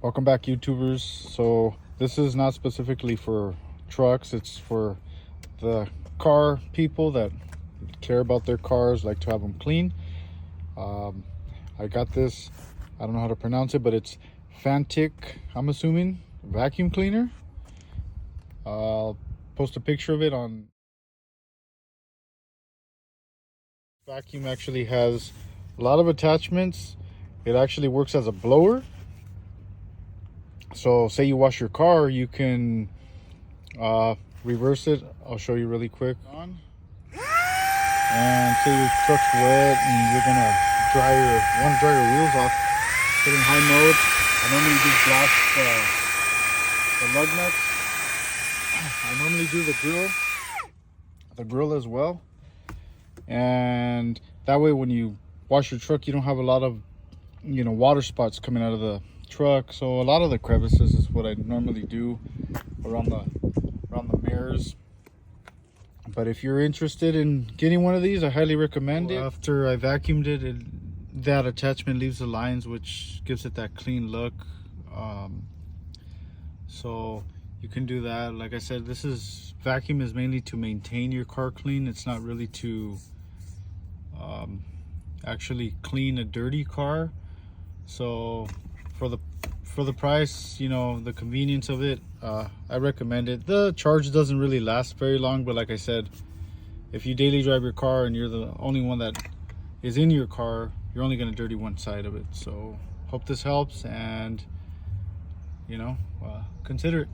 Welcome back, YouTubers. So this is not specifically for trucks, it's for the car people that care about their cars, like to have them clean. I got this, I don't know how to pronounce it, but it's Fanttik, I'm assuming, vacuum cleaner. I'll post a picture of it on. Vacuum actually has a lot of attachments. It actually works as a blower. So say you wash your car, you can reverse it. I'll show you really quick. And say your truck's wet and you're gonna want to dry your wheels off, put in high mode. I normally do blast the lug nuts. I normally do the grill as well. And that way when you wash your truck, you don't have a lot of water spots coming out of the truck. So a lot of the crevices is what I normally do around the mirrors. But if you're interested in getting one of these, I highly recommend it. After I vacuumed it, that attachment leaves the lines, which gives it that clean look. So you can do that. Like I said, vacuum is mainly to maintain your car clean. It's not really to actually clean a dirty car. So for the price, the convenience of it, I recommend it. The charge doesn't really last very long, but like I said, if you daily drive your car and you're the only one that is in your car, you're only going to dirty one side of it. So hope this helps, and consider it.